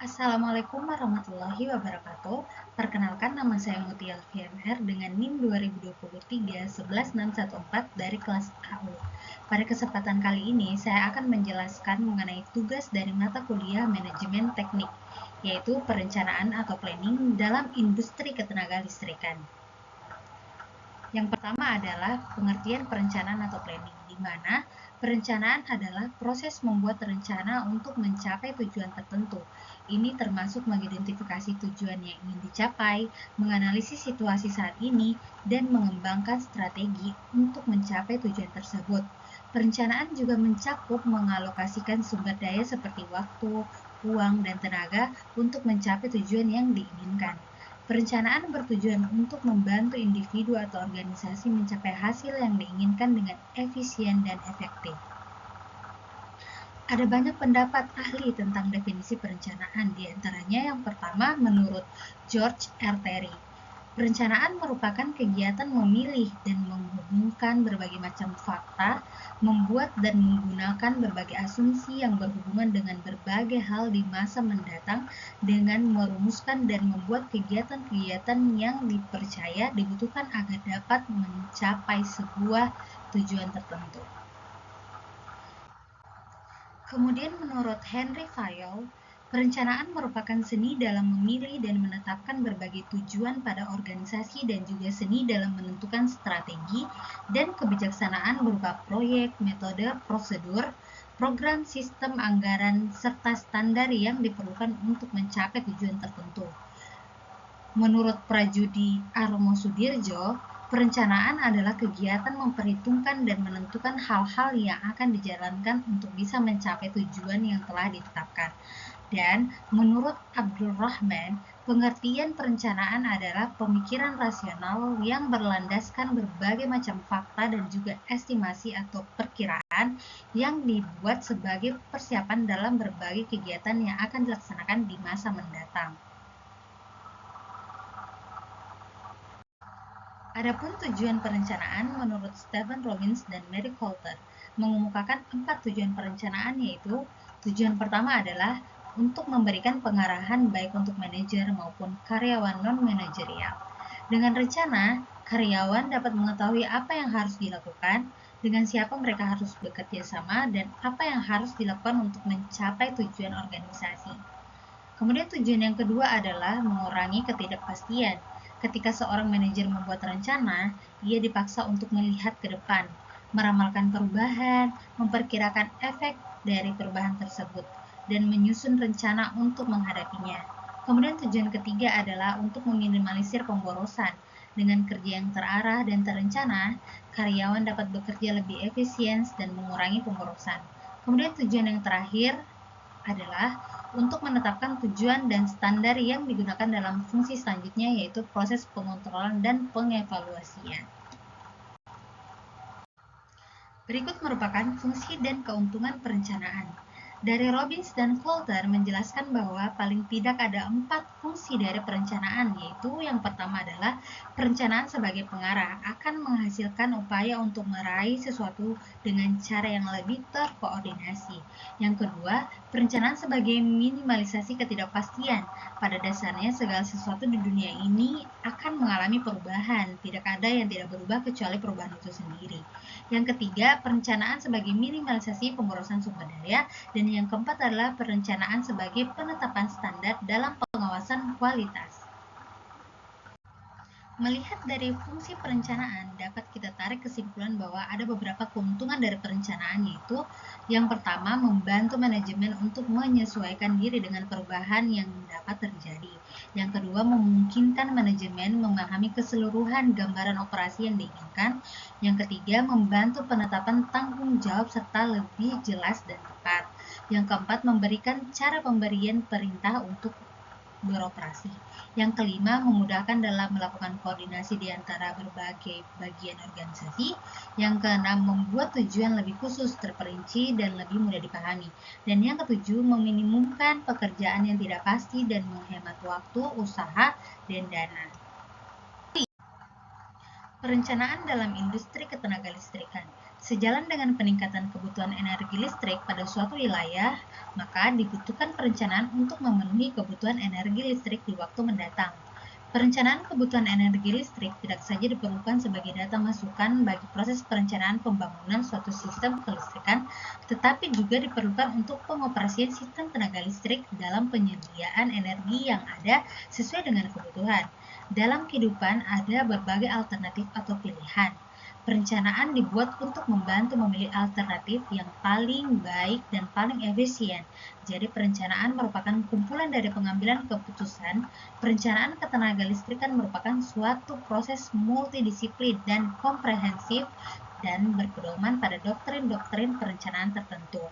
Assalamualaikum warahmatullahi wabarakatuh. Perkenalkan, nama saya Mutia VMR dengan NIM 2023 11614 dari kelas AU. Pada kesempatan kali ini, saya akan menjelaskan mengenai tugas dari mata kuliah Manajemen Teknik, yaitu perencanaan atau planning dalam industri ketenagalistrikan. Yang pertama adalah pengertian perencanaan atau planning, di mana perencanaan adalah proses membuat rencana untuk mencapai tujuan tertentu. Ini termasuk mengidentifikasi tujuan yang ingin dicapai, menganalisis situasi saat ini, dan mengembangkan strategi untuk mencapai tujuan tersebut. Perencanaan juga mencakup mengalokasikan sumber daya seperti waktu, uang, dan tenaga untuk mencapai tujuan yang diinginkan. Perencanaan bertujuan untuk membantu individu atau organisasi mencapai hasil yang diinginkan dengan efisien dan efektif. Ada banyak pendapat ahli tentang definisi perencanaan, di antaranya yang pertama menurut George R. Terry. Perencanaan merupakan kegiatan memilih dan menghubungkan berbagai macam fakta, membuat dan menggunakan berbagai asumsi yang berhubungan dengan berbagai hal di masa mendatang dengan merumuskan dan membuat kegiatan-kegiatan yang dipercaya dibutuhkan agar dapat mencapai sebuah tujuan tertentu. Kemudian menurut Henry Fayol, perencanaan merupakan seni dalam memilih dan menetapkan berbagai tujuan pada organisasi dan juga seni dalam menentukan strategi dan kebijaksanaan berupa proyek, metode, prosedur, program, sistem, anggaran, serta standar yang diperlukan untuk mencapai tujuan tertentu. Menurut Prajudi Armosudirjo, perencanaan adalah kegiatan memperhitungkan dan menentukan hal-hal yang akan dijalankan untuk bisa mencapai tujuan yang telah ditetapkan. Dan menurut Abdul Rahman, pengertian perencanaan adalah pemikiran rasional yang berlandaskan berbagai macam fakta dan juga estimasi atau perkiraan yang dibuat sebagai persiapan dalam berbagai kegiatan yang akan dilaksanakan di masa mendatang. Adapun tujuan perencanaan menurut Stephen Robbins dan Mary Coulter mengemukakan 4 tujuan perencanaan, yaitu tujuan pertama adalah untuk memberikan pengarahan baik untuk manajer maupun karyawan non-manajerial. Dengan rencana, karyawan dapat mengetahui apa yang harus dilakukan, dengan siapa mereka harus bekerja sama, dan apa yang harus dilakukan untuk mencapai tujuan organisasi. Kemudian tujuan yang kedua adalah mengurangi ketidakpastian. Ketika seorang manajer membuat rencana, ia dipaksa untuk melihat ke depan, meramalkan perubahan, memperkirakan efek dari perubahan tersebut, dan menyusun rencana untuk menghadapinya. Kemudian tujuan ketiga adalah untuk meminimalisir pemborosan. Dengan kerja yang terarah dan terencana, karyawan dapat bekerja lebih efisien dan mengurangi pemborosan. Kemudian tujuan yang terakhir adalah untuk menetapkan tujuan dan standar yang digunakan dalam fungsi selanjutnya, yaitu proses pengontrolan dan pengevaluasian. Berikut merupakan fungsi dan keuntungan perencanaan. Dari Robbins dan Coulter menjelaskan bahwa paling tidak ada 4 fungsi dari perencanaan, yaitu yang pertama adalah perencanaan sebagai pengarah akan menghasilkan upaya untuk meraih sesuatu dengan cara yang lebih terkoordinasi. Yang kedua, perencanaan sebagai minimalisasi ketidakpastian. Pada dasarnya segala sesuatu di dunia ini akan mengalami perubahan, tidak ada yang tidak berubah kecuali perubahan itu sendiri. Yang ketiga, perencanaan sebagai minimalisasi pemborosan sumber daya, dan yang keempat adalah perencanaan sebagai penetapan standar dalam pengawasan kualitas. Melihat dari fungsi perencanaan, dapat kita tarik kesimpulan bahwa ada beberapa keuntungan dari perencanaan, yaitu yang pertama, membantu manajemen untuk menyesuaikan diri dengan perubahan yang dapat terjadi. Yang kedua, memungkinkan manajemen memahami keseluruhan gambaran operasi yang diinginkan. Yang ketiga, membantu penetapan tanggung jawab serta lebih jelas dan tepat. Yang keempat, memberikan cara pemberian perintah untuk beroperasi. Yang kelima, memudahkan dalam melakukan koordinasi di antara berbagai bagian organisasi. Yang keenam, membuat tujuan lebih khusus, terperinci, dan lebih mudah dipahami. Dan yang ketujuh, meminimumkan pekerjaan yang tidak pasti dan menghemat waktu, usaha, dan dana. Perencanaan dalam industri ketenagalistrikan. Sejalan dengan peningkatan kebutuhan energi listrik pada suatu wilayah, maka dibutuhkan perencanaan untuk memenuhi kebutuhan energi listrik di waktu mendatang. Perencanaan kebutuhan energi listrik tidak saja diperlukan sebagai data masukan bagi proses perencanaan pembangunan suatu sistem kelistrikan, tetapi juga diperlukan untuk pengoperasian sistem tenaga listrik dalam penyediaan energi yang ada sesuai dengan kebutuhan. Dalam kehidupan ada berbagai alternatif atau pilihan. Perencanaan dibuat untuk membantu memilih alternatif yang paling baik dan paling efisien. Jadi perencanaan merupakan kumpulan dari pengambilan keputusan. Perencanaan ketenagalistrikan merupakan suatu proses multidisiplin dan komprehensif dan berpedoman pada doktrin-doktrin perencanaan tertentu.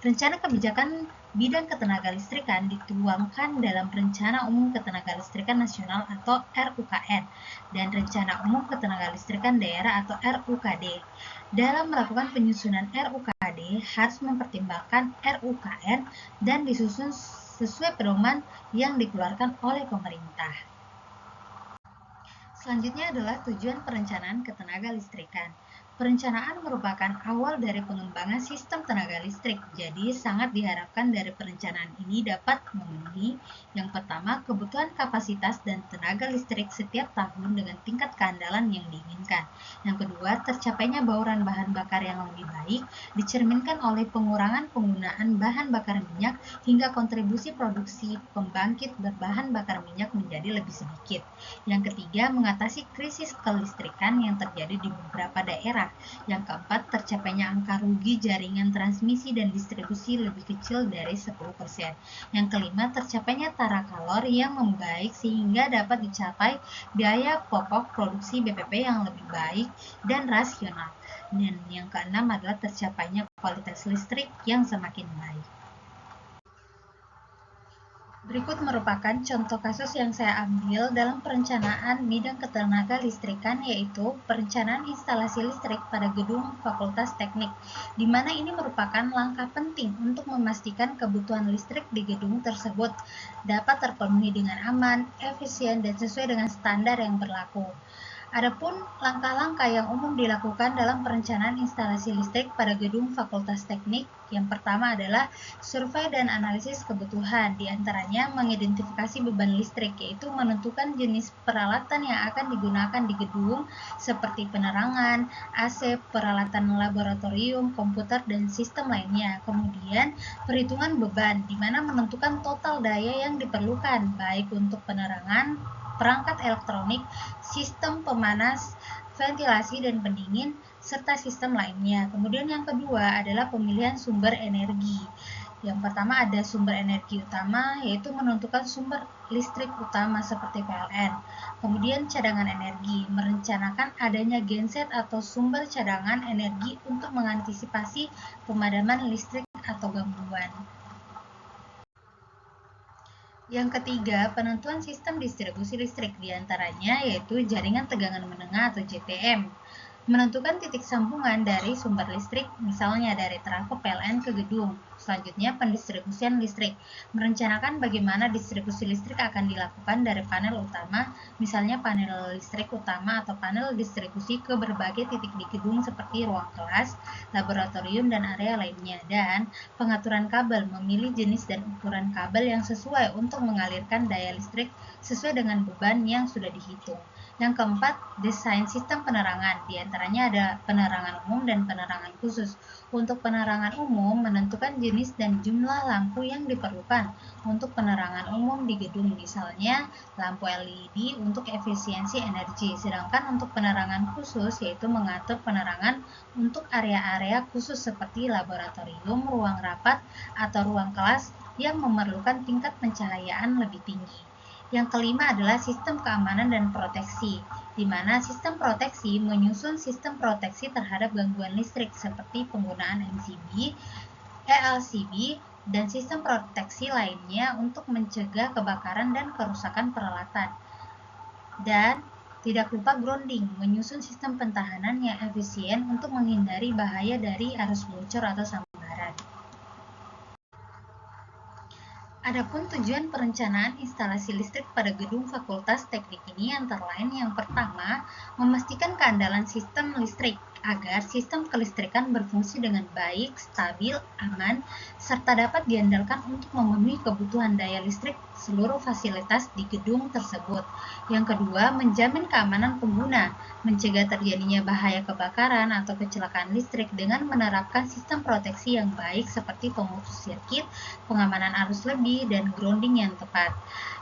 Rencana kebijakan bidang ketenagalistrikan dituangkan dalam Rencana Umum Ketenagalistrikan Nasional atau RUKN dan Rencana Umum Ketenagalistrikan Daerah atau RUKD. Dalam melakukan penyusunan RUKD harus mempertimbangkan RUKN dan disusun sesuai pedoman yang dikeluarkan oleh pemerintah. Selanjutnya adalah tujuan perencanaan ketenagalistrikan. Perencanaan merupakan awal dari pengembangan sistem tenaga listrik, jadi sangat diharapkan dari perencanaan ini dapat memenuhi yang pertama kebutuhan kapasitas dan tenaga listrik setiap tahun dengan tingkat keandalan yang diinginkan. Yang kedua, tercapainya bauran bahan bakar yang lebih baik dicerminkan oleh pengurangan penggunaan bahan bakar minyak hingga kontribusi produksi pembangkit berbahan bakar minyak menjadi lebih sedikit. Yang ketiga, mengatasi krisis kelistrikan yang terjadi di beberapa daerah. Yang keempat, tercapainya angka rugi jaringan transmisi dan distribusi lebih kecil dari 10%. Yang kelima, tercapainya tara kalor yang membaik sehingga dapat dicapai biaya pokok produksi BPP yang lebih baik dan rasional. Dan yang keenam adalah tercapainya kualitas listrik yang semakin baik. Berikut merupakan contoh kasus yang saya ambil dalam perencanaan bidang ketenagalistrikan, yaitu perencanaan instalasi listrik pada gedung Fakultas Teknik, di mana ini merupakan langkah penting untuk memastikan kebutuhan listrik di gedung tersebut dapat terpenuhi dengan aman, efisien, dan sesuai dengan standar yang berlaku. Adapun langkah-langkah yang umum dilakukan dalam perencanaan instalasi listrik pada gedung Fakultas Teknik, yang pertama adalah survei dan analisis kebutuhan, diantaranya mengidentifikasi beban listrik, yaitu menentukan jenis peralatan yang akan digunakan di gedung seperti penerangan, AC, peralatan laboratorium, komputer, dan sistem lainnya. Kemudian perhitungan beban, di mana menentukan total daya yang diperlukan, baik untuk penerangan, perangkat elektronik, sistem pemanas, ventilasi dan pendingin, serta sistem lainnya. Kemudian yang kedua adalah pemilihan sumber energi. Yang pertama ada sumber energi utama, yaitu menentukan sumber listrik utama seperti PLN. Kemudian cadangan energi, merencanakan adanya genset atau sumber cadangan energi untuk mengantisipasi pemadaman listrik atau gangguan. Yang ketiga, penentuan sistem distribusi listrik, diantaranya yaitu jaringan tegangan menengah atau JTM. Menentukan titik sambungan dari sumber listrik, misalnya dari trafo PLN ke gedung. Selanjutnya, pendistribusian listrik. Merencanakan bagaimana distribusi listrik akan dilakukan dari panel utama, misalnya panel listrik utama atau panel distribusi ke berbagai titik di gedung seperti ruang kelas, laboratorium, dan area lainnya. Dan pengaturan kabel, memilih jenis dan ukuran kabel yang sesuai untuk mengalirkan daya listrik sesuai dengan beban yang sudah dihitung. Yang keempat, desain sistem penerangan, diantaranya ada penerangan umum dan penerangan khusus. Untuk penerangan umum, menentukan jenis dan jumlah lampu yang diperlukan untuk penerangan umum di gedung, misalnya lampu LED untuk efisiensi energi. Sedangkan untuk penerangan khusus, yaitu mengatur penerangan untuk area-area khusus seperti laboratorium, ruang rapat, atau ruang kelas yang memerlukan tingkat pencahayaan lebih tinggi. Yang kelima adalah sistem keamanan dan proteksi, di mana sistem proteksi menyusun sistem proteksi terhadap gangguan listrik seperti penggunaan MCB, ELCB, dan sistem proteksi lainnya untuk mencegah kebakaran dan kerusakan peralatan. Dan tidak lupa grounding, menyusun sistem pentahanan yang efisien untuk menghindari bahaya dari arus bocor atau sambaran. Adapun tujuan perencanaan instalasi listrik pada gedung Fakultas Teknik ini antara lain yang pertama, memastikan keandalan sistem listrik agar sistem kelistrikan berfungsi dengan baik, stabil, aman, serta dapat diandalkan untuk memenuhi kebutuhan daya listrik seluruh fasilitas di gedung tersebut. Yang kedua, menjamin keamanan pengguna, mencegah terjadinya bahaya kebakaran atau kecelakaan listrik dengan menerapkan sistem proteksi yang baik seperti pemutus sirkuit, pengamanan arus lebih, dan grounding yang tepat.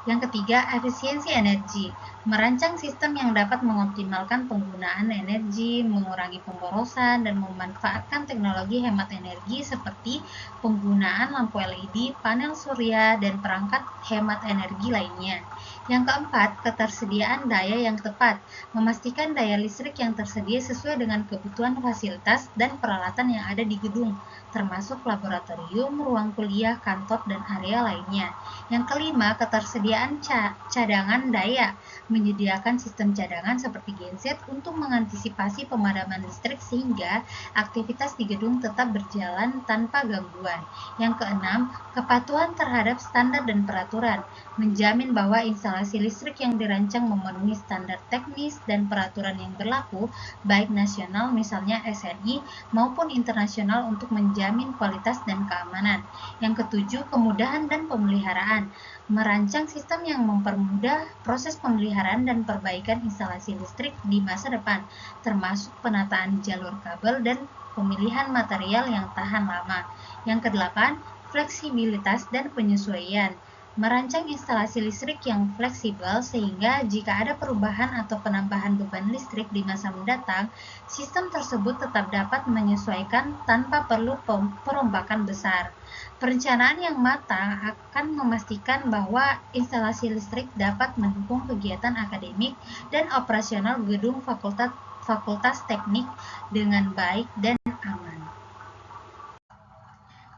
Yang ketiga, efisiensi energi. Merancang sistem yang dapat mengoptimalkan penggunaan energi, mengurangi pemborosan, dan memanfaatkan teknologi hemat energi seperti penggunaan lampu LED, panel surya, dan perangkat hemat energi lainnya. Yang keempat, ketersediaan daya yang tepat. Memastikan daya listrik yang tersedia sesuai dengan kebutuhan fasilitas dan peralatan yang ada di gedung, termasuk laboratorium, ruang kuliah, kantor, dan area lainnya. Yang kelima, ketersediaan cadangan daya. Menyediakan sistem cadangan seperti genset untuk mengantisipasi pemadaman listrik sehingga aktivitas di gedung tetap berjalan tanpa gangguan. Yang keenam, kepatuhan terhadap standar dan peraturan. Menjamin bahwa instalasi listrik yang dirancang memenuhi standar teknis dan peraturan yang berlaku, baik nasional misalnya SNI maupun internasional untuk menjamin kualitas dan keamanan. Yang ketujuh, kemudahan dan pemeliharaan. Merancang sistem yang mempermudah proses pemeliharaan dan perbaikan instalasi listrik di masa depan, termasuk penataan jalur kabel dan pemilihan material yang tahan lama. Yang kedelapan, fleksibilitas dan penyesuaian. Merancang instalasi listrik yang fleksibel sehingga jika ada perubahan atau penambahan beban listrik di masa mendatang, sistem tersebut tetap dapat menyesuaikan tanpa perlu perombakan besar. Perencanaan yang matang akan memastikan bahwa instalasi listrik dapat mendukung kegiatan akademik dan operasional gedung fakultas teknik dengan baik dan aman.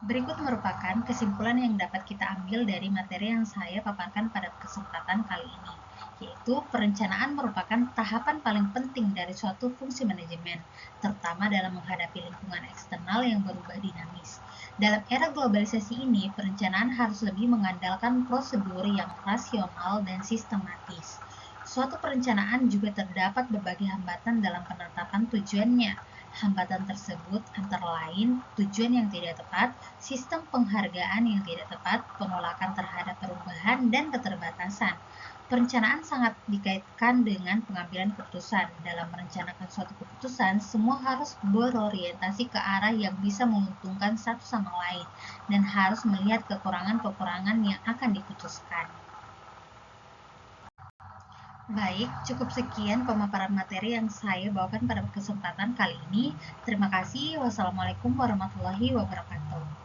Berikut merupakan kesimpulan yang dapat kita ambil dari materi yang saya paparkan pada kesempatan kali ini, yaitu perencanaan merupakan tahapan paling penting dari suatu fungsi manajemen, terutama dalam menghadapi lingkungan eksternal yang berubah dinamis. Dalam era globalisasi ini, perencanaan harus lebih mengandalkan prosedur yang rasional dan sistematis. Suatu perencanaan juga terdapat berbagai hambatan dalam penetapan tujuannya. Hambatan tersebut antara lain tujuan yang tidak tepat, sistem penghargaan yang tidak tepat, penolakan terhadap perubahan, dan keterbatasan. Perencanaan sangat dikaitkan dengan pengambilan keputusan. Dalam merencanakan suatu keputusan, semua harus berorientasi ke arah yang bisa menguntungkan satu sama lain dan harus melihat kekurangan-kekurangan yang akan diputuskan. Baik, cukup sekian pemaparan materi yang saya bawakan pada kesempatan kali ini. Terima kasih. Wassalamualaikum warahmatullahi wabarakatuh.